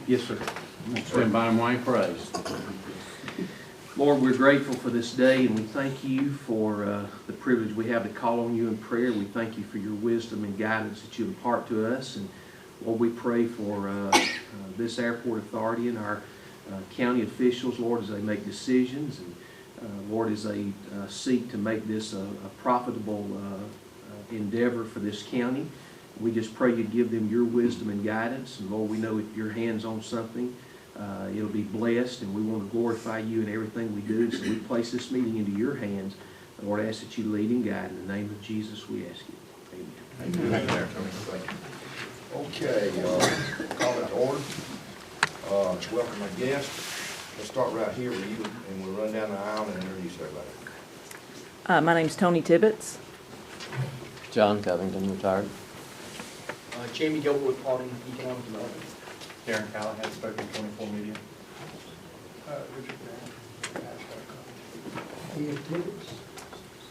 Yes, sir. Stand by and while you praise. Lord, we're grateful for this day, and we thank you for the privilege we have to call on you in prayer. We thank you for your wisdom and guidance that you impart to us. And Lord, we pray for this airport authority and our county officials, Lord, as they make decisions, and Lord, as they seek to make this a profitable endeavor for this county. We just pray you give them your wisdom and guidance. And Lord, we know if your hand's on something, it'll be blessed, and we want to glorify you in everything we do. So we place this meeting into your hands. Lord, I ask that you lead and guide. In the name of Jesus, we ask you. Amen. Thank you. Okay, call it to order. Welcome our guests. Let's start right here with you, and we'll run down the aisle and introduce everybody. My name's Tony Tibbetts. John Covington, retired. Jamie Gilbert, Paulding, Economic Development. Darren Callahan, Spoken 24 Media.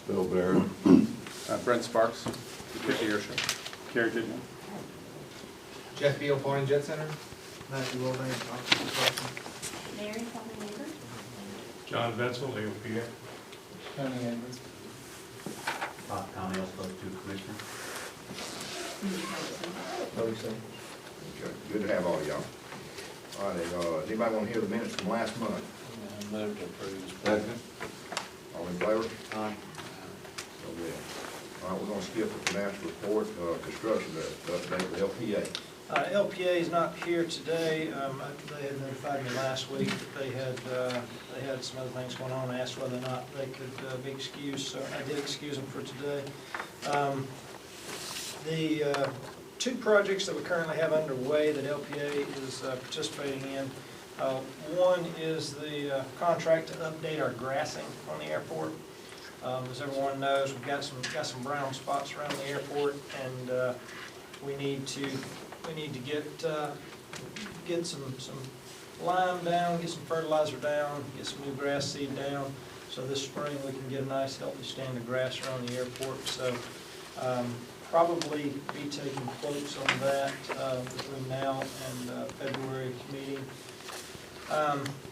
Bill Barrett. Brent Sparks, 50 Year Show. Carrie Goodman. Jeff Beal, Paulding Jet Center. Matthew Wilbank, Oxford Crossing. Mary Southern Neighbor. John Bensel, Legal PA. Tony Edmonds. Tommy L. Post 2 Commissioner. Okay, good to have all of y'all. All right, anybody want to hear the minutes from last month? Move to approve. Second. All in favor? Aye. So good. All right, we're going to skip the financial report, construction update with LPA. LPA is not here today. They had notified me last week that they had some other things going on. I asked whether or not they could be excused, so I did excuse them for today. The two projects that we currently have underway that LPA is participating in, one is the contract to update our grassing on the airport. As everyone knows, we've got some brown spots around the airport, and we need to get some lime down, get some fertilizer down, get some new grass seed down, so this spring we can get a nice healthy stand of grass around the airport. So probably be taking quotes on that between now and February meeting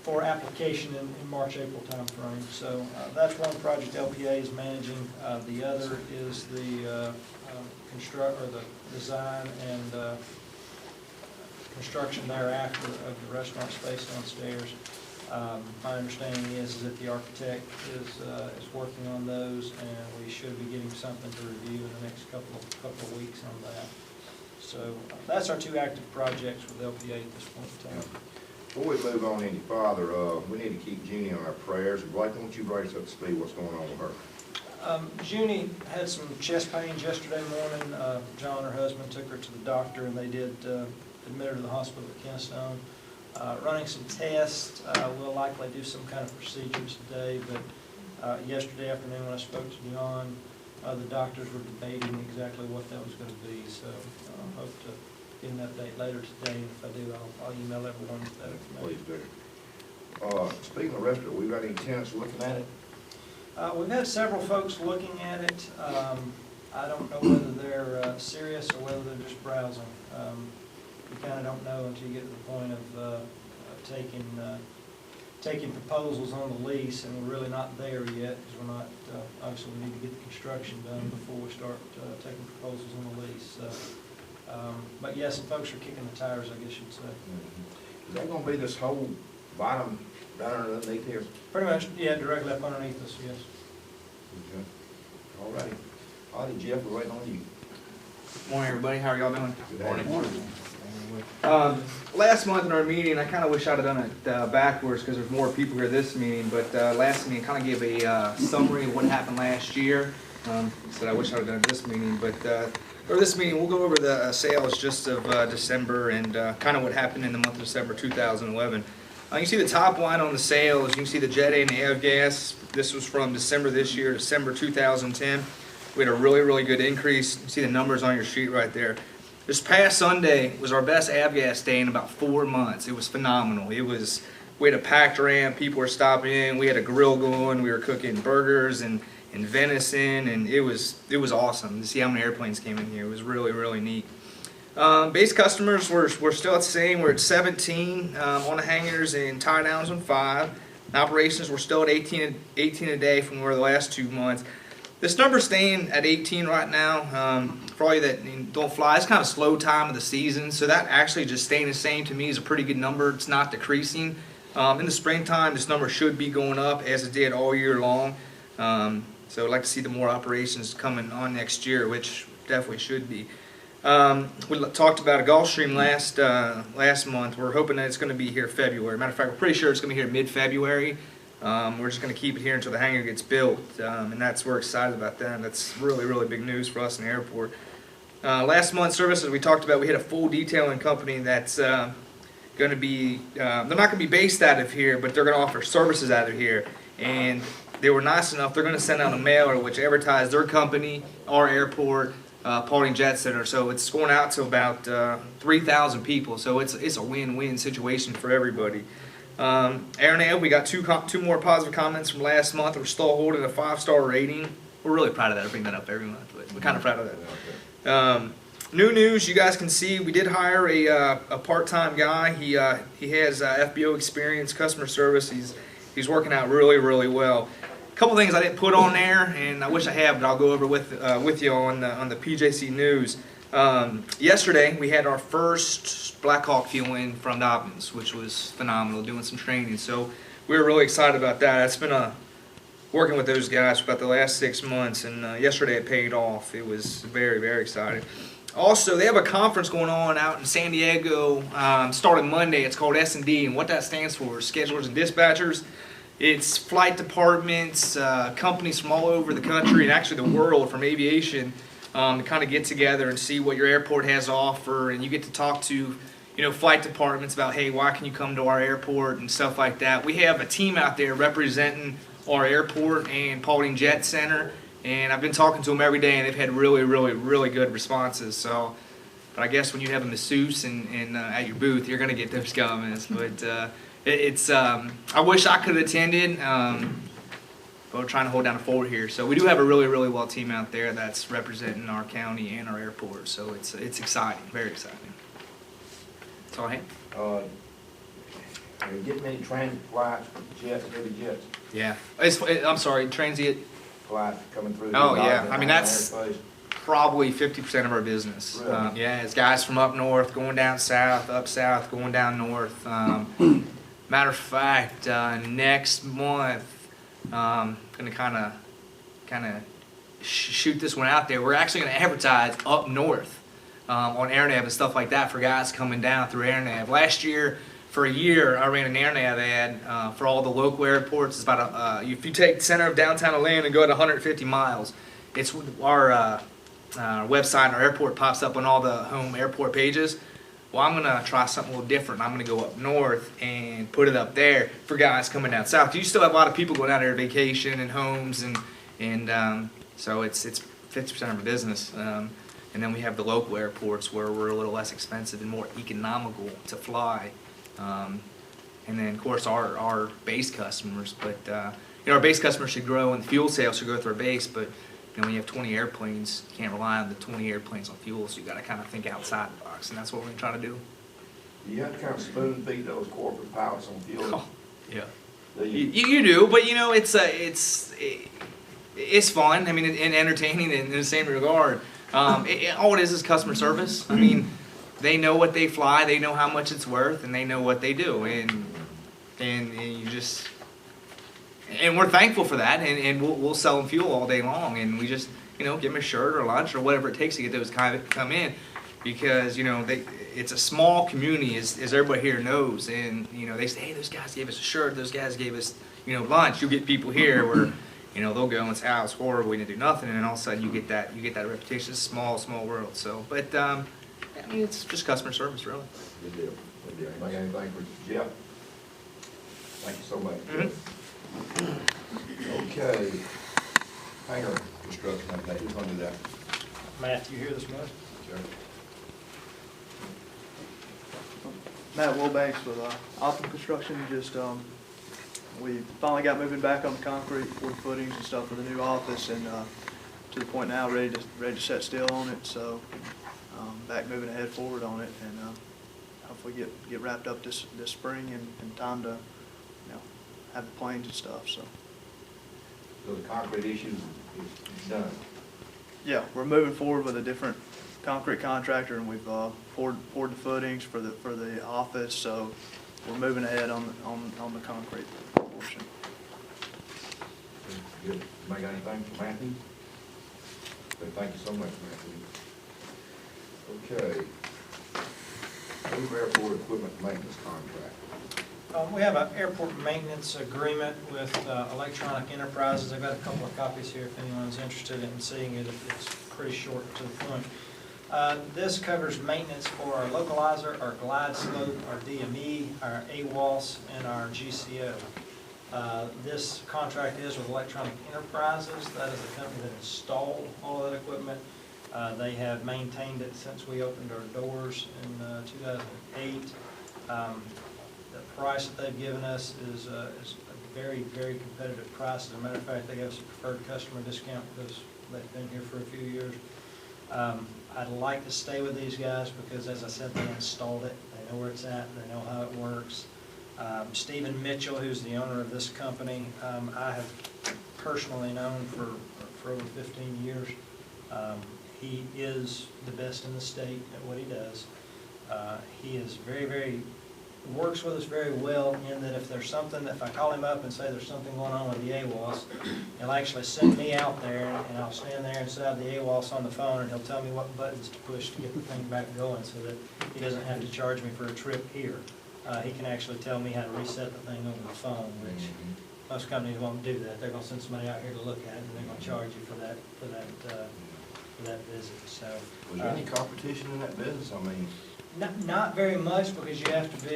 for application in March, April timeframe. So that's one project LPA is managing. The other is the the design and construction thereafter of the restaurant space downstairs. My understanding is that the architect is working on those, and we should be getting something to review in the next couple of weeks on that. So that's our two active projects with LPA at this point in time. Before we move on any farther, we need to keep Jeannie on our prayers. Blake, won't you bring us up to speed what's going on with her? Junie had some chest pains yesterday morning. John, her husband, took her to the doctor, and they did admit her to the hospital at Kennestone. Running some tests. We'll likely do some kind of procedures today, but yesterday afternoon when I spoke to John, the doctors were debating exactly what that was going to be. So I hope to get an update later today, and if I do, I'll email everyone with that information. Please do. Speaking of restaurant, we got any tenants looking at it? We've had several folks looking at it. I don't know whether they're serious or whether they're just browsing. You kind of don't know until you get to the point of taking proposals on the lease, and we're really not there yet because we're not. Obviously, we need to get the construction done before we start taking proposals on the lease. But yes, some folks are kicking the tires, I guess you'd say. Is that going to be this whole bottom down underneath here? Pretty much, yeah, directly up underneath us, yes. Okay. All righty. All right, Jeff, we're waiting on you. Morning, everybody. How are y'all doing? Good morning. Last month in our meeting, I kind of wish I'd have done it backwards because there's more people here this meeting, but last meeting kind of gave a summary of what happened last year. So I wish I'd have done it this meeting, but for this meeting, we'll go over the sales just of December and kind of what happened in the month of December 2011. You can see the top line on the sales. You can see the Jet A and the Avgas. This was from December this year, December 2010. We had a really, really good increase. You can see the numbers on your sheet right there. This past Sunday was our best Avgas day in about 4 months. It was phenomenal. We had a packed ramp. People were stopping in. We had a grill going. We were cooking burgers and venison, and it was awesome to see how many airplanes came in here. It was really, really neat. Base customers, we're still at the same. We're at 17 on the hangers and tie downs on 5. Operations, we're still at 18 a day from where the last 2 months. This number's staying at 18 right now. For all you that don't fly, it's kind of slow time of the season, so that actually just staying the same to me is a pretty good number. It's not decreasing. In the springtime, this number should be going up as it did all year long. So I'd like to see the more operations coming on next year, which definitely should be. We talked about a Gulfstream last month. We're hoping that it's going to be here February. Matter of fact, we're pretty sure it's going to be here mid-February. We're just going to keep it here until the hangar gets built, and we're excited about that. That's really, really big news for us in the airport. Last month's services we talked about, we had a full detailing company that's going to be, they're not going to be based out of here, but they're going to offer services out of here. And they were nice enough, they're going to send out a mailer which advertised their company, our airport, Paulding Jet Center. So it's going out to about 3,000 people. So it's a win-win situation for everybody. AirNav, we got two more positive comments from last month. We're still holding a 5-star rating. We're really proud of that. I bring that up every month, but we're kind of proud of that. New news, you guys can see we did hire a part-time guy. He has FBO experience, customer service. He's working out really, really well. A couple things I didn't put on there, and I wish I had, but I'll go over with you on the PJC News. Yesterday, we had our first Black Hawk fuel-in from Dobbins, which was phenomenal, doing some training. So we were really excited about that. It's been working with those guys for about the last 6 months, and yesterday it paid off. It was very, very exciting. Also, they have a conference going on out in San Diego starting Monday. It's called S&D, and what that stands for is Schedulers and Dispatchers. It's flight departments, companies from all over the country and actually the world from aviation to kind of get together and see what your airport has to offer, and you get to talk to flight departments about, hey, why can you come to our airport and stuff like that. We have a team out there representing our airport and Paulding Jet Center, and I've been talking to them every day, and they've had really, really, really good responses. So, but I guess when you have a masseuse and at your booth, you're going to get those comments. But I wish I could have attended, but we're trying to hold down a fort here. So we do have a really, really well team out there that's representing our county and our airport. So it's exciting, very exciting. That's all I have. Are you getting any transit flights, jets, heavy jets? Yeah, I'm sorry, transient. Flights coming through? Oh yeah, I mean that's probably 50% of our business. Really? Yeah, it's guys from up north going down south, up south going down north. Matter of fact, next month, gonna kind of shoot this one out there. We're actually gonna advertise up north on AirNav and stuff like that for guys coming down through AirNav. Last year, for a year, I ran an AirNav ad for all the local airports. It's about if you take the center of downtown Atlanta and go at 150 miles, it's our website and our airport pops up on all the home airport pages. Well, I'm gonna try something a little different. I'm gonna go up north and put it up there for guys coming down south. You still have a lot of people going out there vacation and homes, and so it's 50% of our business. And then we have the local airports where we're a little less expensive and more economical to fly. And then, of course, our base customers. But our base customers should grow, and the fuel sales should go through our base. But when you have 20 airplanes, you can't rely on the 20 airplanes on fuel. So you got to kind of think outside the box, and that's what we're going to try to do. You have to kind of spoon feed those corporate pilots on fuel. Oh, yeah. Do you? You do, but it's fun. I mean, and entertaining in the same regard. All it is customer service. I mean, they know what they fly, they know how much it's worth, and they know what they do, and you just, and we're thankful for that, and we'll sell them fuel all day long, and we just give them a shirt or lunch or whatever it takes to get those guys to come in, because it's a small community, as everybody here knows, and they say, hey, those guys gave us a shirt, those guys gave us lunch. You get people here where they'll go and say, oh, it's horrible, we didn't do nothing, and then all of a sudden you get that reputation. It's a small world. So, but I mean, it's just customer service, really. Good deal. Good deal. Anybody got anything for Jeff? Thank you so much. Okay. Hangar construction update. Who's going to do that? Matthew here this morning. Sure. Matt Wilbanks with Optum Construction. We finally got moving back on the concrete, poured footings and stuff for the new office, and to the point now ready to set steel on it. So back moving ahead forward on it, and hopefully get wrapped up this spring in time to, you know, have the planes and stuff, so. So the concrete issue is done. Yeah, we're moving forward with a different concrete contractor, and we've poured the footings for the office, so we're moving ahead on the concrete portion. Good. Anybody got anything for Matthew? Okay, thank you so much, Matthew. Okay. Move airport equipment maintenance contract. We have an airport maintenance agreement with Electronic Enterprises. I've got a couple of copies here if anyone's interested in seeing it. It's pretty short to the point. This covers maintenance for our localizer, our glide slope, our DME, our AWOS, and our GCO. This contract is with Electronic Enterprises. That is the company that installed all of that equipment. They have maintained it since we opened our doors in 2008. The price that they've given us is a very, very competitive price. As a matter of fact, they have us a preferred customer discount because they've been here for a few years. I'd like to stay with these guys because, as I said, they installed it. They know where it's at. They know how it works. Stephen Mitchell, who's the owner of this company, I have personally known for over 15 years. He is the best in the state at what he does. He is works with us very well in that if there's something, if I call him up and say there's something going on with the AWOS, he'll actually send me out there and I'll stand there inside the AWOS on the phone and he'll tell me what buttons to push to get the thing back going so that he doesn't have to charge me for a trip here. He can actually tell me how to reset the thing over the phone, which most companies won't do that. They're going to send somebody out here to look at it and they're going to charge you for that visit. So, Was there any competition in that business? I mean, not very much, because you have to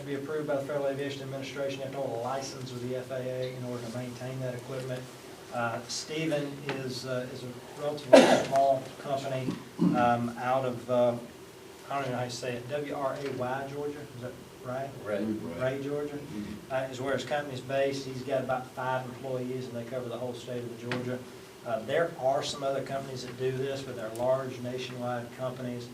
be approved by the Federal Aviation Administration. You have to hold a license with the FAA in order to maintain that equipment. Stephen is a relatively small company out of I don't even know how you say it, W-R-A-Y, Georgia. Is that right? Ray, Georgia. Is where his company's based. He's got about 5 employees, and they cover the whole state of Georgia. There are some other companies that do this, but they're large nationwide companies.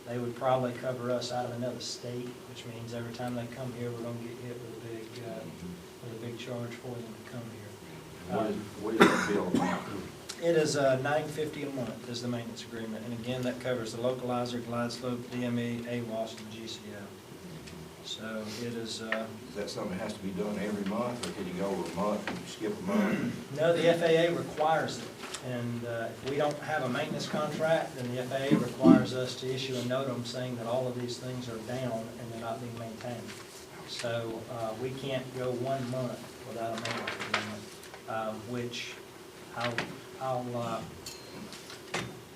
They would probably cover us out of another state, which means every time they come here, we're going to get hit with a big charge for them to come here. what is the bill amount? It is $950 a month is the maintenance agreement, and again, that covers the localizer, glide slope, DME, AWOS, and GCO. So it is. Is that something that has to be done every month, or can you go over a month and skip a month? No, the FAA requires it. And if we don't have a maintenance contract, then the FAA requires us to issue a notum saying that all of these things are down and they're not being maintained. So we can't go 1 month without a maintenance agreement, which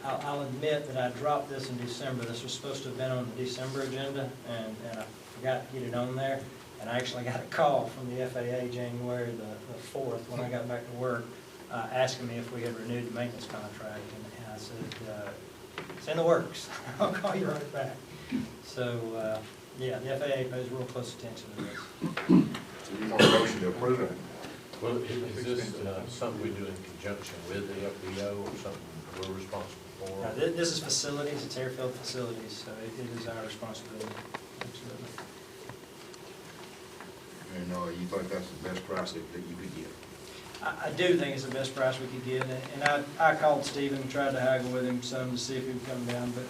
I'll admit that I dropped this in December. This was supposed to have been on the December agenda, and I forgot to get it on there. And I actually got a call from the FAA January the 4th when I got back to work, asking me if we had renewed the maintenance contract, and I said, it's in the works. I'll call you right back. So, yeah, the FAA pays real close attention to this. So you want a motion to approve it? Well, is this something we do in conjunction with the FBO or something we're responsible for? This is facilities, it's airfield facilities, so it is our responsibility. Absolutely. And you think that's the best price that you could get? I do think it's the best price we could get, and I called Stephen and tried to haggle with him some to see if he would come down, but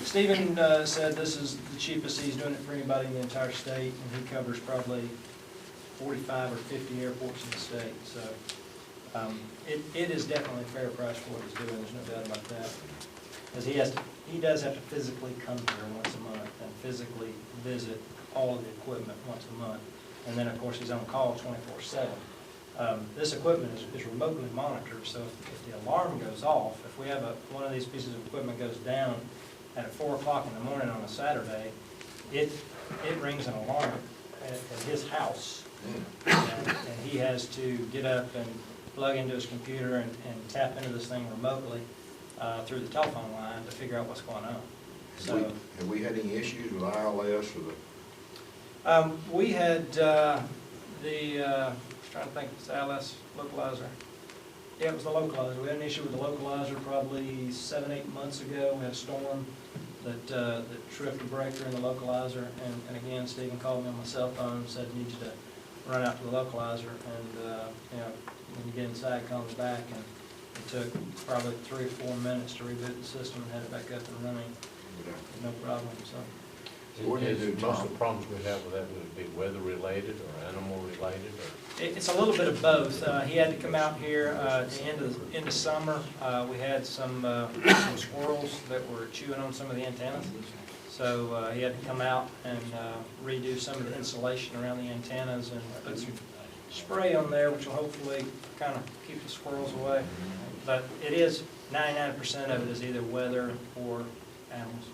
Stephen said this is the cheapest he's doing it for anybody in the entire state, and he covers probably 45 or 50 airports in the state, so it is definitely a fair price for what he's doing, there's no doubt about that. Because he does have to physically come here once a month and physically visit all of the equipment once a month, and then of course he's on call 24/7. This equipment is remotely monitored, so if the alarm goes off, if we have one of these pieces of equipment goes down at 4 o'clock in the morning on a Saturday, it rings an alarm at his house. And he has to get up and plug into his computer and tap into this thing remotely through the telephone line to figure out what's going on. So, have we had any issues with ILS or the? We had I was trying to think, it's ILS localizer. Yeah, it was the localizer. We had an issue with the localizer probably 7, 8 months ago. We had a storm that tripped a breaker in the localizer. And again, Stephen called me on my cell phone and said, need you to run out to the localizer. And, when you get inside, call me back. And it took probably 3 or 4 minutes to reboot the system and had it back up and running. No problem, so. What do you do, Most Tom? of the problems we have with that, would it be weather-related or animal-related, or? It's a little bit of both. He had to come out here at the end of summer. We had some squirrels that were chewing on some of the antennas. So he had to come out and redo some of the insulation around the antennas and put some spray on there, which will hopefully kind of keep the squirrels away. But it is, 99% of it is either weather or animals.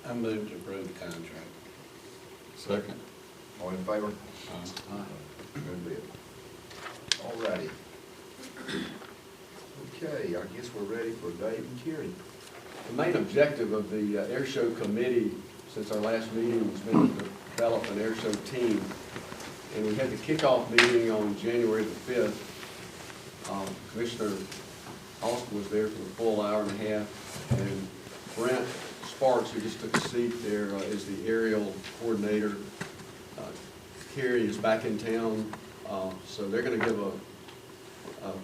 I move to approve the contract. Second. All in favor? Good bit. All righty. Okay, I guess we're ready for Dave and Kerry. The main objective of the air show committee since our last meeting has been to develop an air show team. And we had the kickoff meeting on January the 5th. Commissioner Austin was there for the full hour and a half. And Brent Sparks, who just took a seat there, is the aerial coordinator. Kerry is back in town, so they're going to give a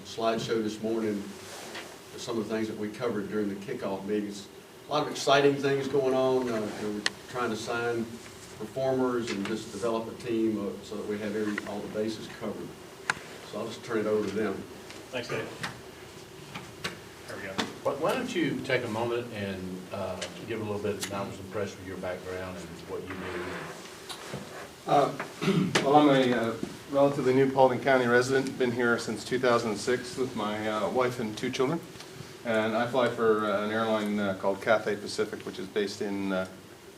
slideshow this morning of some of the things that we covered during the kickoff meetings. A lot of exciting things going on. We're trying to sign performers and just develop a team so that we have all the bases covered. So I'll just turn it over to them. Thanks, Dave. There we go. Why don't you take a moment and give a little bit, I was impressed with your background and what you do. Well, I'm a relatively new Paulding County resident, been here since 2006 with my wife and 2 children. And I fly for an airline called Cathay Pacific, which is based in,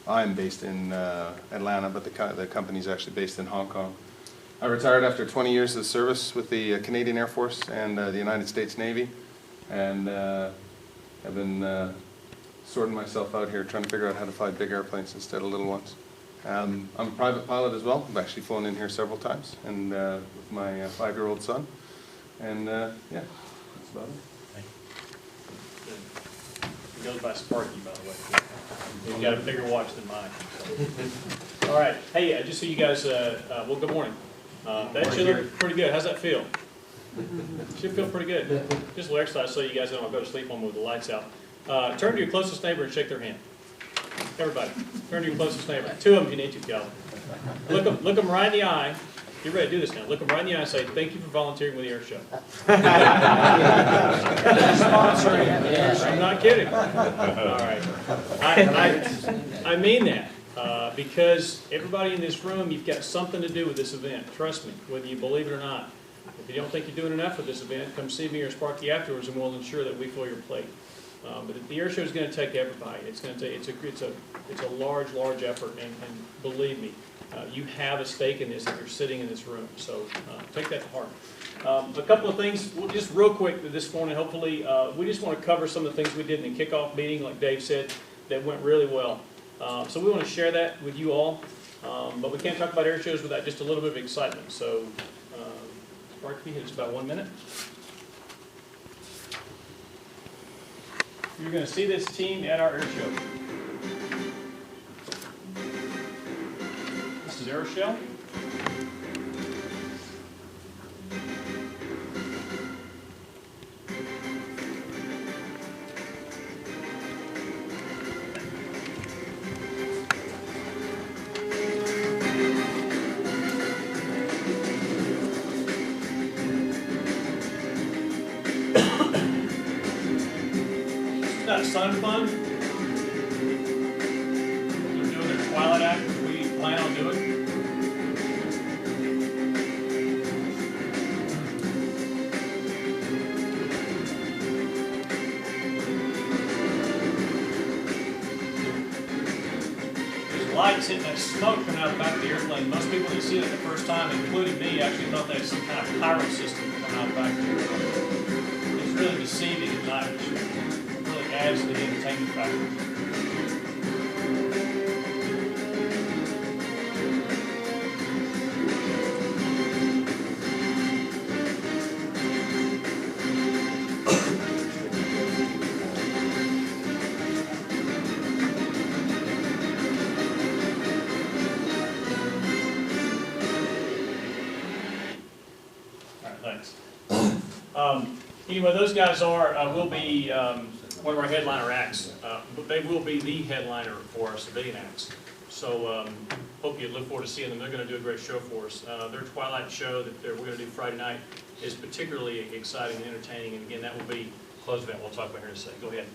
I'm based in Atlanta, but the company's actually based in Hong Kong. I retired after 20 years of service with the Canadian Air Force and the United States Navy. And I've been sorting myself out here, trying to figure out how to fly big airplanes instead of little ones. I'm a private pilot as well. I've actually flown in here several times, and with my 5-year-old son. And yeah, that's about it. It goes by Sparky, by the way. You've got a bigger watch than mine. So. All right. Hey, just so you guys, well, good morning. That should look pretty good. How's that feel? Should feel pretty good. Just a little exercise so you guys don't go to sleep on with the lights out. Turn to your closest neighbor and shake their hand. Everybody, turn to your closest neighbor. 2 of them if you need to, Calvin. Look them right in the eye. Get ready to do this now. Look them right in the eye and say, thank you for volunteering with the air show. I'm not kidding. All right. I mean that because everybody in this room, you've got something to do with this event. Trust me, whether you believe it or not. If you don't think you're doing enough with this event, come see me or Sparky afterwards, and we'll ensure that we fill your plate. But the air show is going to take everybody. It's going to take it's a large effort, and believe me, you have a stake in this if you're sitting in this room. So take that to heart. A couple of things, just real quick this morning. Hopefully, we just want to cover some of the things we did in the kickoff meeting, like Dave said, that went really well. So we want to share that with you all. But we can't talk about air shows without just a little bit of excitement. So, Sparky, it's about 1 minute. You're going to see this team at our air show. This is Aeroshell. Sun Fun. They're doing their Twilight Act, which we plan on doing. There's lights hitting that smoke coming out the back of the airplane. Most people that see it the first time, including me, actually thought they had some kind of pyro system coming out the back of the airplane. It's really deceiving at night. Adds to the entertainment factor. Anyway, those guys will be one of our headliner acts. But they will be the headliner for our civilian acts. So hope you look forward to seeing them. They're going to do a great show for us. Their Twilight show that we're going to do Friday night is particularly exciting and entertaining. And again, that will be closed event we'll talk about here in a second. Go ahead.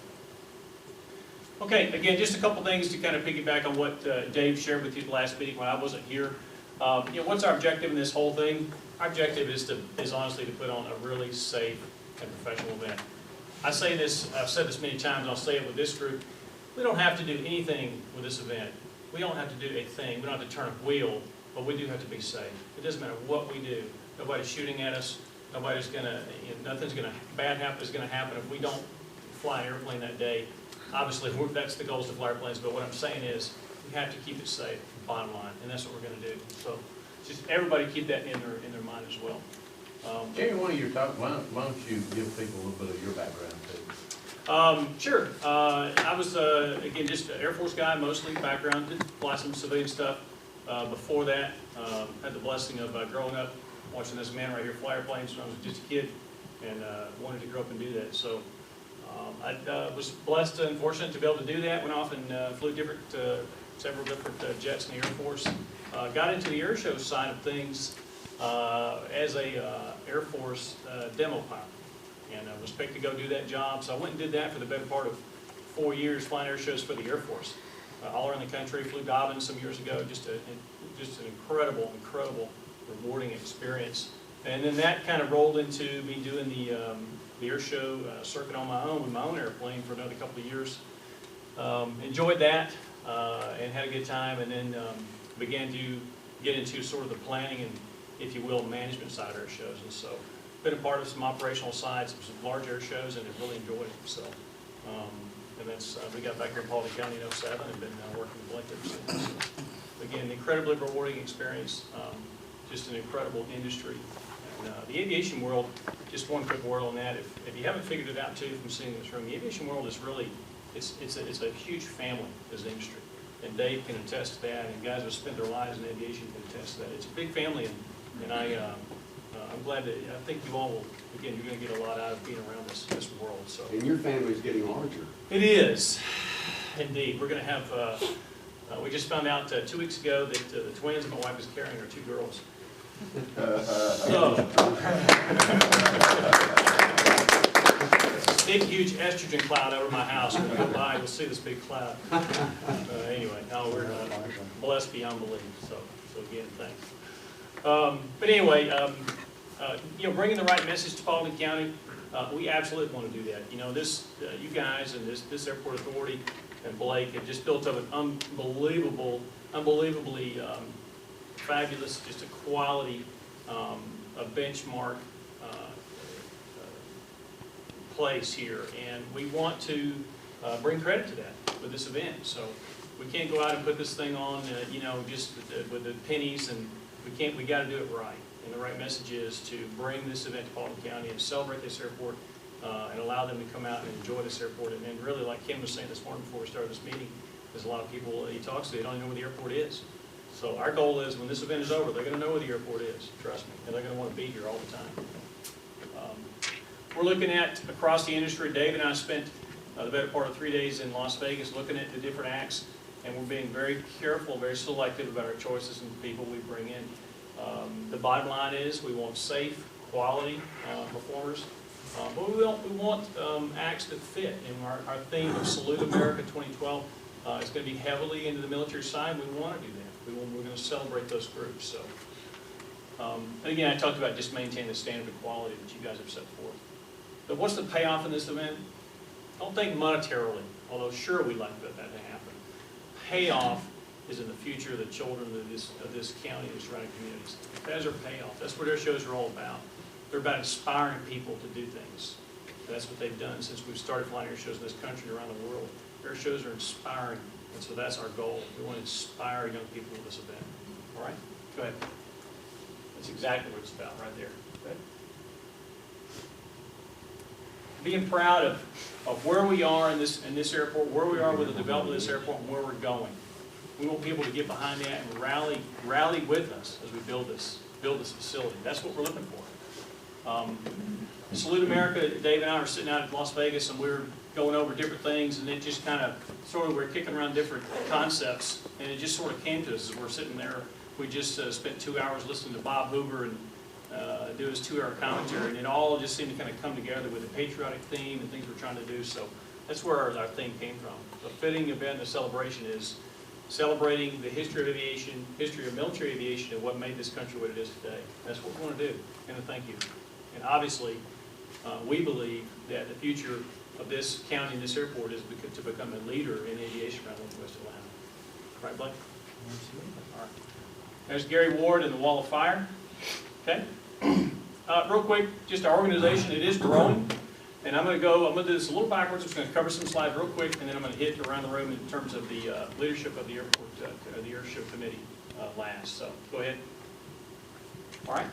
Okay, again, just a couple things to kind of piggyback on what Dave shared with you the last meeting when I wasn't here. What's our objective in this whole thing? Our objective is honestly to put on a really safe and professional event. I say this, I've said this many times, and I'll say it with this group. We don't have to do anything with this event. We don't have to do a thing. We don't have to turn a wheel, but we do have to be safe. It doesn't matter what we do. Nobody's shooting at us. Nobody's gonna, nothing's gonna bad happen is gonna happen if we don't fly an airplane that day. Obviously, that's the goal is to fly airplanes, but what I'm saying is we have to keep it safe, bottom line, and that's what we're going to do. So just everybody keep that in their mind as well. Jerry, why don't you give people a little bit of your background too? Sure. I was, again, just an Air Force guy, mostly background, did fly some civilian stuff. Before that, had the blessing of growing up watching this man right here fly airplanes when I was just a kid and wanted to grow up and do that. So I was blessed and fortunate to be able to do that. Went off and flew several different jets in the Air Force. Got into the air show side of things as a Air Force demo pilot, and I was picked to go do that job. So I went and did that for the better part of 4 years, flying air shows for the Air Force all around the country. Flew Dobbins some years ago. Just an incredible, rewarding experience. And then that kind of rolled into me doing the air show circuit on my own with my own airplane for another couple of years. Enjoyed that and had a good time, and then began to get into sort of the planning and, if you will, management side of air shows. And so been a part of some operational sides of some large air shows and have really enjoyed it. So and that's we got back here in Paulding County in 07 and been working with Blake ever since. So, again, incredibly rewarding experience, just an incredible industry. And, the aviation world, just one quick word on that, if you haven't figured it out too from seeing this room, the aviation world is really, it's a huge family as an industry. And Dave can attest to that, and guys who have spent their lives in aviation can attest to that. It's a big family, and I'm glad that, I think you all will, again, you're going to get a lot out of being around this world. So. And your family's getting larger. It is, indeed. We're going to have, we just found out 2 weeks ago that the twins my wife is carrying are 2 girls. So, big, huge estrogen cloud over my house. When you go by, you'll see this big cloud. Anyway, no, we're blessed beyond belief. So again, thanks. But anyway, bringing the right message to Paulding County, we absolutely want to do that. You guys and this airport authority and Blake have just built up an unbelievably fabulous, just a quality, a benchmark place here, and we want to bring credit to that with this event. So we can't go out and put this thing on, just with the pennies, and we got to do it right. And the right message is to bring this event to Paulding County and celebrate this airport and allow them to come out and enjoy this airport. And then really, like Kim was saying this morning before we started this meeting, there's a lot of people he talks to, they don't even know where the airport is. So our goal is when this event is over, they're going to know where the airport is, trust me, and they're going to want to be here all the time. We're looking at, across the industry, Dave and I spent the better part of 3 days in Las Vegas looking at the different acts, and we're being very careful, very selective about our choices and the people we bring in. The bottom line is we want safe, quality performers, but we want acts that fit. And our theme of Salute America 2012 is going to be heavily into the military side. We want to do that. We're going to celebrate those groups. So, and again, I talked about just maintaining the standard of quality that you guys have set forth. But what's the payoff in this event? Don't think monetarily, although sure we'd like that to happen. Payoff is in the future of the children of this county and surrounding communities. That's our payoff. That's what their shows are all about. They're about inspiring people to do things. That's what they've done since we've started flying air shows in this country and around the world. Air shows are inspiring, and so that's our goal. We want to inspire young people with this event. All right? Go ahead. That's exactly what it's about right there. Okay? Being proud of where we are in this airport, where we are with the development of this airport, and where we're going. We want people to get behind that and rally with us as we build this facility. That's what we're looking for. Salute America, Dave and I were sitting out in Las Vegas and we were going over different things and it just kind of, sort of, we're kicking around different concepts and it just sort of came to us as we're sitting there. We just spent 2 hours listening to Bob Hoover and do his 2-hour commentary, and it all just seemed to kind of come together with a patriotic theme and things we're trying to do. So that's where our theme came from. A fitting event and a celebration is celebrating the history of aviation, history of military aviation, and what made this country what it is today. That's what we want to do, and a thank you. And obviously, we believe that the future of this county and this airport is to become a leader in aviation around Northwest Atlanta. Right, Blake? All right. There's Gary Ward and the Wall of Fire. Okay. Real quick, just our organization, it is growing. And I'm going to do this a little backwards. I'm just going to cover some slides real quick, and then I'm going to hit around the room in terms of the leadership of the airport, the airshow committee last. So go ahead. All right.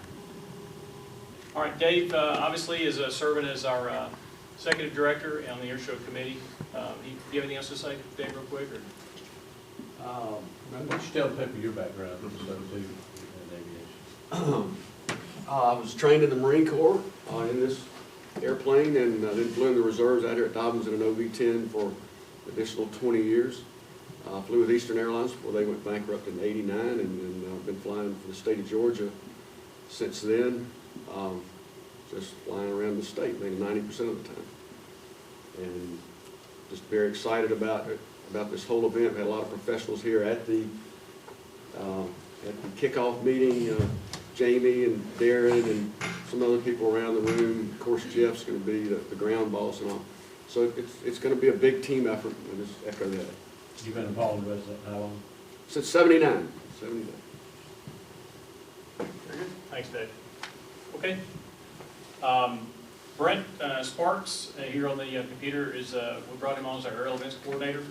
All right, Dave obviously is serving as our executive director on the airshow committee. Do you have anything else to say, Dave, real quick? Or? Why don't you tell people your background, so too, in aviation? I was trained in the Marine Corps in this airplane, and then flew in the reserves out here at Dobbins in an OV-10 for an additional 20 years. Flew with Eastern Airlines before they went bankrupt in '89, and then I've been flying for the state of Georgia since then, just flying around the state, maybe 90% of the time. And just very excited about this whole event. We had a lot of professionals here at the kickoff meeting. Jamie and Darren and some other people around the room. Of course, Jeff's going to be the ground boss and all. So it's going to be a big team effort. I just echo that. You've been involved with us how long? Since '79. '79. Very good. Thanks, Dave. Okay. Brent Sparks here on the computer is, we brought him on as our aerial events coordinator.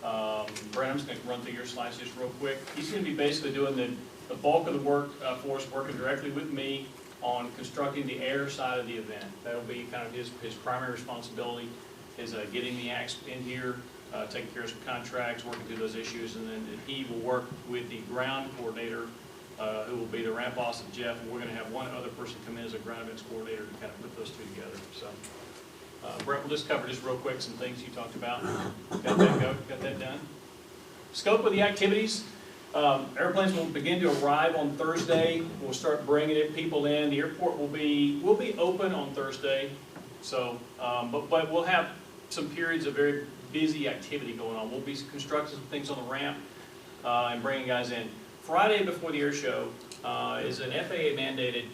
Brent, I'm just going to run through your slides just real quick. He's going to be basically doing the bulk of the work for us, working directly with me on constructing the air side of the event. That'll be kind of his primary responsibility, is getting the acts in here, taking care of some contracts, working through those issues, and then he will work with the ground coordinator, who will be the ramp boss of Jeff, and we're going to have one other person come in as a ground events coordinator to kind of put those two together. So, Brent, we'll just cover just real quick some things you talked about. Got that done. Scope of the activities. Airplanes will begin to arrive on Thursday. We'll start bringing people in. The airport will be open on Thursday. So, but we'll have some periods of very busy activity going on. We'll be constructing some things on the ramp and bringing guys in. Friday before the air show is an FAA mandated.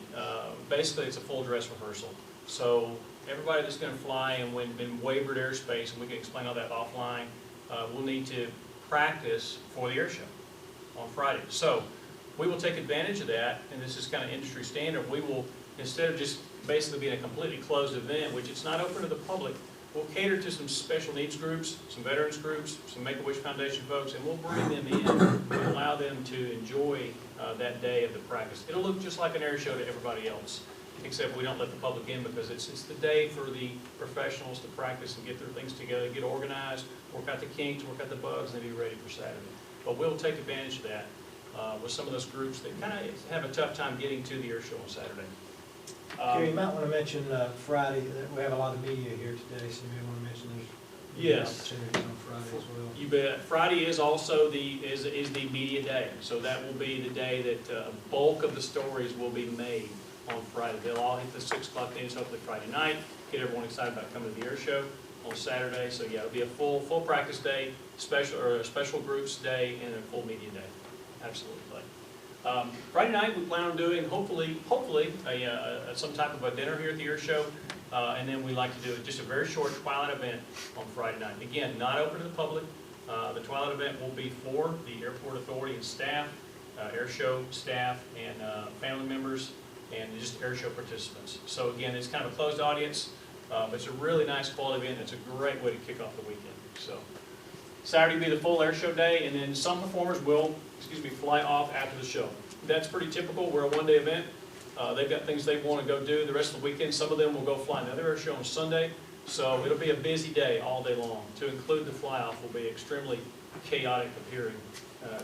Basically, it's a full dress rehearsal. So everybody that's going to fly in waivered airspace, and we can explain all that offline, will need to practice for the air show on Friday. So we will take advantage of that, and this is kind of industry standard. We will, instead of just basically being a completely closed event, which it's not open to the public, we'll cater to some special needs groups, some veterans groups, some Make-A-Wish Foundation folks, and we'll bring them in and allow them to enjoy that day of the practice. It'll look just like an air show to everybody else, except we don't let the public in because it's the day for the professionals to practice and get their things together, get organized, work out the kinks, work out the bugs, and then be ready for Saturday. But we'll take advantage of that with some of those groups that kind of have a tough time getting to the air show on Saturday. Gary, you might want to mention Friday, that we have a lot of media here today, so you may want to mention there's opportunities on Friday as well. You bet. Friday is also the media day, so that will be the day that a bulk of the stories will be made on Friday. They'll all hit the 6 o'clock news, hopefully Friday night, get everyone excited about coming to the air show on Saturday. So yeah, it'll be a full practice day, a special groups day, and a full media day. Absolutely. Friday night we plan on doing hopefully some type of a dinner here at the air show, and then we like to do just a very short twilight event on Friday night. Again, not open to the public. The twilight event will be for the airport authority and staff, air show staff, and family members, and just air show participants. So again, it's kind of a closed audience, but it's a really nice quality event. It's a great way to kick off the weekend. So Saturday will be the full air show day, and then some performers will, fly off after the show. That's pretty typical. We're a one-day event. They've got things they want to go do the rest of the weekend. Some of them will go fly another air show on Sunday. So it'll be a busy day all day long. To include the fly-off will be extremely chaotic appearing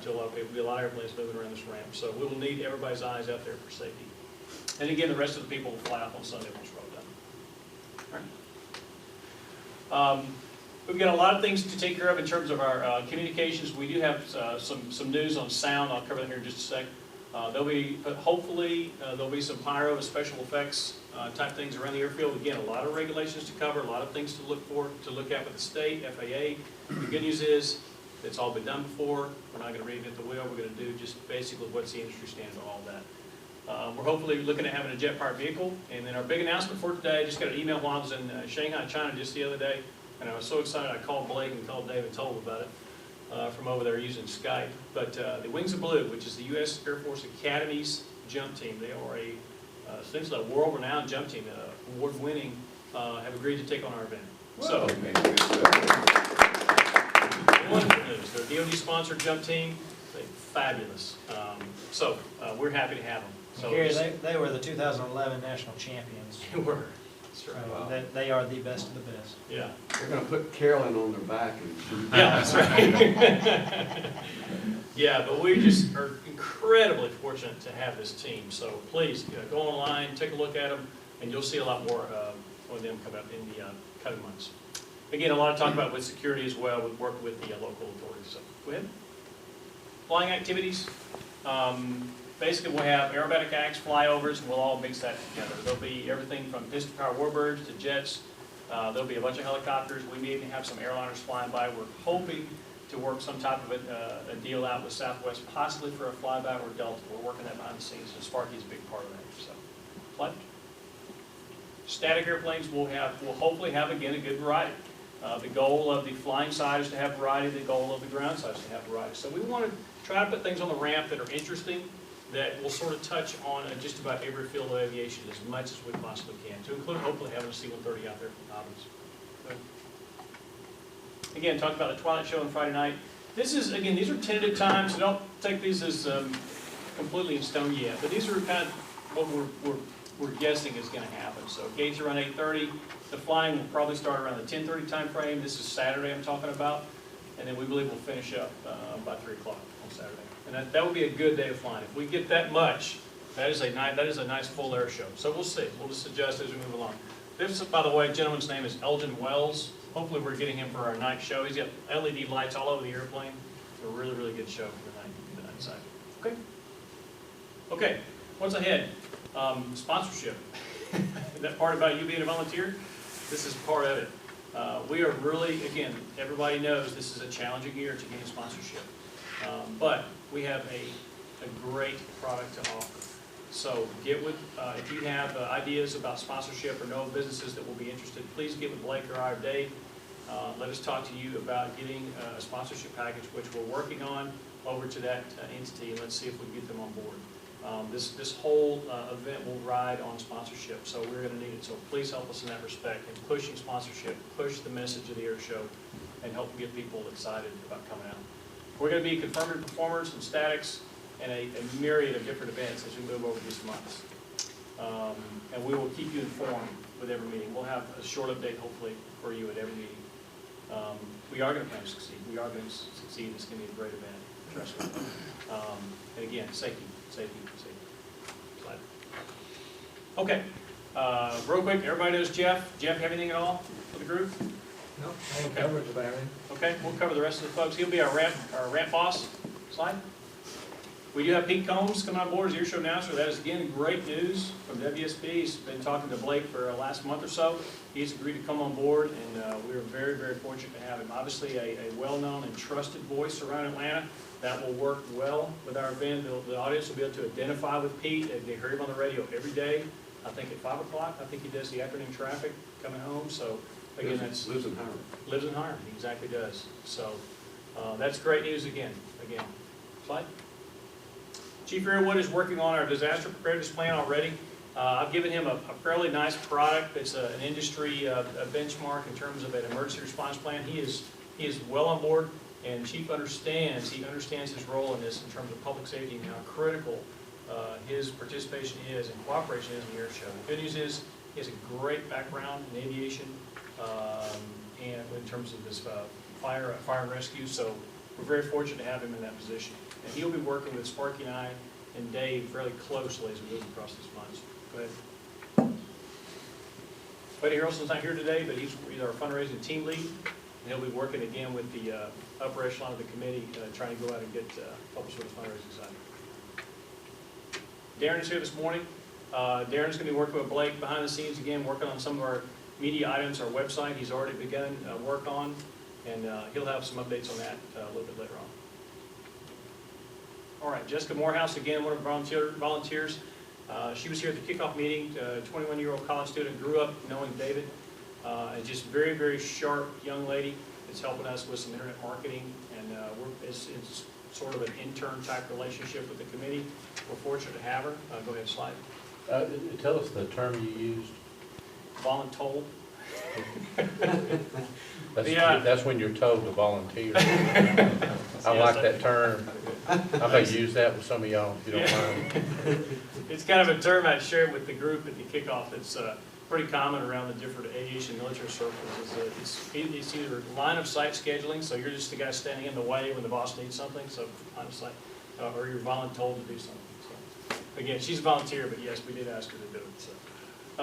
to a lot of people. There'll be a lot of airplanes moving around this ramp. So we will need everybody's eyes out there for safety. And again, the rest of the people will fly off on Sunday once we're all done. All right. We've got a lot of things to take care of in terms of our communications. We do have some news on sound. I'll cover that here in just a sec. Hopefully, there'll be some pyro and special effects type things around the airfield. Again, a lot of regulations to cover, a lot of things to look at with the state, FAA. The good news is, it's all been done before. We're not going to reinvent the wheel. We're going to do just basically what's the industry standard on all that. We're hopefully looking at having a jet-powered vehicle. And then our big announcement for today, I just got an email while I was in Shanghai, China just the other day. And I was so excited, I called Blake and called Dave and told him about it from over there using Skype. But the Wings of Blue, which is the U.S. Air Force Academy's jump team, they are essentially a world-renowned jump team, award-winning, have agreed to take on our event. So, wonderful news. They're a DoD-sponsored jump team. They're fabulous. We're happy to have them. So Gary, they were the 2011 national champions. They were. That's right. Wow. They are the best of the best. Yeah. They're gonna put Carolyn on their back and shoot. Yeah, that's right. Yeah, but we just are incredibly fortunate to have this team. So please go online, take a look at them, and you'll see a lot more of them come up in the coming months. Again, a lot of talk about with security as well. We work with the local authorities. So go ahead. Flying activities. Basically, we'll have aerobatic acts, flyovers, and we'll all mix that together. There'll be everything from piston-powered warbirds to jets. There'll be a bunch of helicopters. We may even have some airliners flying by. We're hoping to work some type of a deal out with Southwest, possibly for a flyby or Delta. We're working that behind the scenes, and Sparky's a big part of that. So, flight. Static airplanes we'll hopefully have, again, a good variety. The goal of the flying side is to have variety. The goal of the ground side is to have variety. So we want to try to put things on the ramp that are interesting, that will sort of touch on just about every field of aviation as much as we possibly can, to include hopefully having a C-130 out there for Dobbins. Again, talked about the Twilight Show on Friday night. These are tentative times, so don't take these as completely in stone yet, but these are kind of what we're guessing is going to happen. So gates are around 8:30. The flying will probably start around the 10:30 time frame. This is Saturday I'm talking about, and then we believe we'll finish up by 3 o'clock on Saturday. And that would be a good day of flying. If we get that much, that is a nice full air show. So we'll see. We'll just adjust as we move along. This, by the way, gentleman's name is Elgin Wells. Hopefully we're getting him for our night show. He's got LED lights all over the airplane. It's a really, really good show for the night side. Okay. Okay. What's ahead? Sponsorship. That part about you being a volunteer? This is part of it. We are really, again, everybody knows this is a challenging year to gain sponsorship. But we have a great product to offer. So get with, if you have ideas about sponsorship or know businesses that will be interested, please get with Blake or I or Dave. Let us talk to you about getting a sponsorship package, which we're working on, over to that entity, and let's see if we can get them on board. This whole event will ride on sponsorship, so we're going to need it. So please help us in that respect in pushing sponsorship, push the message of the air show, and help get people excited about coming out. We're going to be confirming performers and statics and a myriad of different events as we move over these months. And we will keep you informed with every meeting. We'll have a short update, hopefully, for you at every meeting. We are going to plan to succeed. We are going to succeed. It's going to be a great event. Trust me. And again, safety. Slide. Okay. Real quick, everybody knows Jeff. Jeff, have anything at all for the group? No, I ain't covered with everything. Okay, we'll cover the rest of the folks. He'll be our ramp boss. Slide. We do have Pete Combs coming on board as your show announcer. That is, again, great news from WSB. He's been talking to Blake for the last month or so. He's agreed to come on board, and we are very, very fortunate to have him. Obviously, a well-known and trusted voice around Atlanta. That will work well with our event. The audience will be able to identify with Pete. They hear him on the radio every day. I think at 5 o'clock. I think he does the afternoon traffic coming home. So, again, that's... Lives in Hiram. Lives in Hiram. He exactly does. So, that's great news again. Slide. Chief Earwood is working on our disaster preparedness plan already. I've given him a fairly nice product that's an industry benchmark in terms of an emergency response plan. He is well on board, and Chief understands his role in this in terms of public safety and how critical his participation is and cooperation is in the air show. The good news is he has a great background in aviation and in terms of this fire and rescue, so we're very fortunate to have him in that position. And he'll be working with Sparky and I and Dave fairly closely as we move across these funds. Go ahead. Buddy Harrelson's not here today, but he's our fundraising team lead, and he'll be working again with the upper echelon of the committee, trying to go out and get help us with the fundraising side. Darren is here this morning. Darren's going to be working with Blake behind the scenes again, working on some of our media items, our website he's already begun work on, and he'll have some updates on that a little bit later on. All right, Jessica Morehouse, again, one of our volunteers. She was here at the kickoff meeting, 21-year-old college student, grew up knowing David, and just very, very sharp young lady that's helping us with some internet marketing, and it's sort of an intern type relationship with the committee. We're fortunate to have her. Go ahead, slide. Tell us the term you used. Voluntold. That's when you're told to volunteer. I like that term. I may use that with some of y'all if you don't mind. It's kind of a term I shared with the group at the kickoff. It's pretty common around the different aviation military circles. It's either line of sight scheduling, so you're just the guy standing in the way when the boss needs something, so line of sight, or you're voluntold to do something. So, again, she's a volunteer, but yes, we did ask her to do it. So.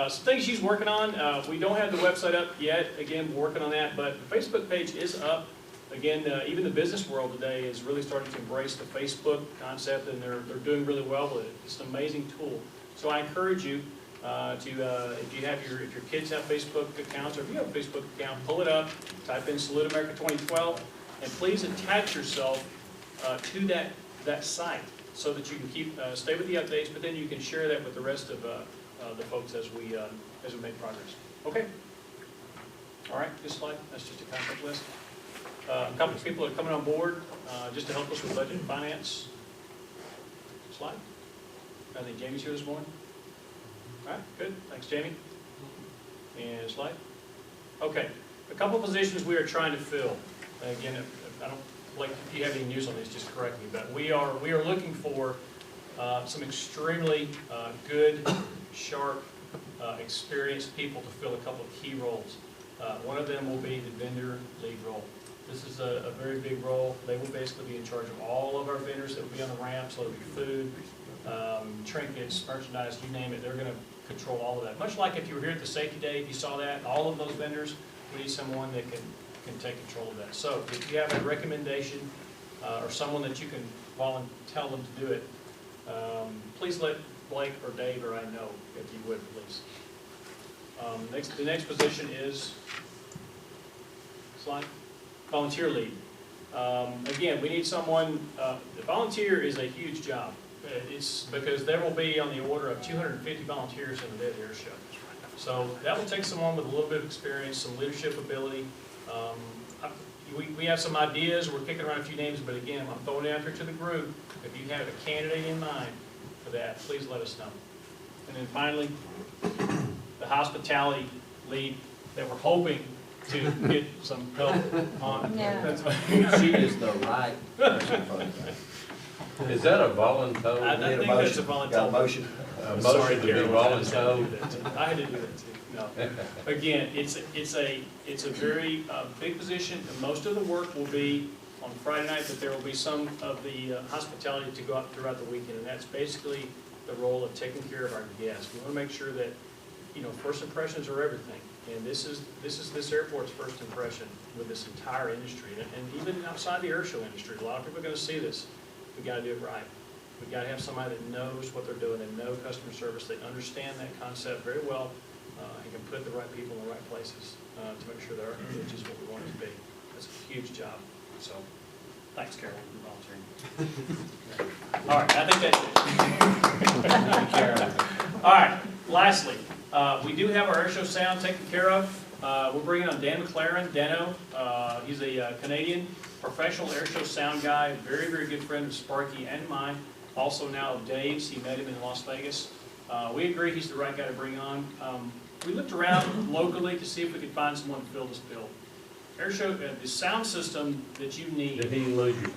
Some things she's working on. We don't have the website up yet. Again, we're working on that, but the Facebook page is up. Again, even the business world today is really starting to embrace the Facebook concept, and they're doing really well with it. It's an amazing tool. So I encourage you if your kids have Facebook accounts, or if you have a Facebook account, pull it up, type in Salute America 2012, and please attach yourself to that site so that you can stay with the updates, but then you can share that with the rest of the folks as we make progress. Okay. All right. This slide. That's just a contact list. A couple of people are coming on board just to help us with budget and finance. Slide. I think Jamie's here this morning. All right, good. Thanks, Jamie. And slide. Okay. A couple of positions we are trying to fill. Again, if I don't, Blake, if you have any news on this, just correct me. But we are looking for some extremely good, sharp, experienced people to fill a couple of key roles. One of them will be the vendor lead role. This is a very big role. They will basically be in charge of all of our vendors that will be on the ramp, so it'll be food, trinkets, merchandise, you name it. They're going to control all of that. Much like if you were here at the safety day, if you saw that, all of those vendors, we need someone that can take control of that. So if you have a recommendation or someone that you can tell them to do it, please let Blake or Dave or I know, if you would, please. The next position is, slide, volunteer lead. Again, we need someone, the volunteer is a huge job. It's because there will be on the order of 250 volunteers in the day of the air show. So that will take someone with a little bit of experience, some leadership ability. We have some ideas, we're kicking around a few names, but again, I'm throwing it out there to the group. If you have a candidate in mind for that, please let us know. And then finally, the hospitality lead that we're hoping to get some help on. Yeah. She is the right person for that. Is that a voluntold? I think that's a voluntold. Got a motion? A motion to be voluntold? I had to do that too. No. Again, it's a very big position. Most of the work will be on Friday night, but there will be some of the hospitality to go out throughout the weekend, and that's basically the role of taking care of our guests. We want to make sure that, first impressions are everything, and this is this airport's first impression with this entire industry, and even outside the air show industry. A lot of people are going to see this. We got to do it right. We've got to have somebody that knows what they're doing and know customer service. They understand that concept very well and can put the right people in the right places to make sure that our image is what we want it to be. That's a huge job. So, thanks, Carol, for volunteering. All right, I think that's it. All right, lastly, we do have our airshow sound taken care of. We're bringing on Dan McLaren, Dano. He's a Canadian professional airshow sound guy, very, very good friend of Sparky and mine. Also now of Dave's. He met him in Las Vegas. We agree he's the right guy to bring on. We looked around locally to see if we could find someone to fill this bill. Airshow, the sound system that you need. Did he lose your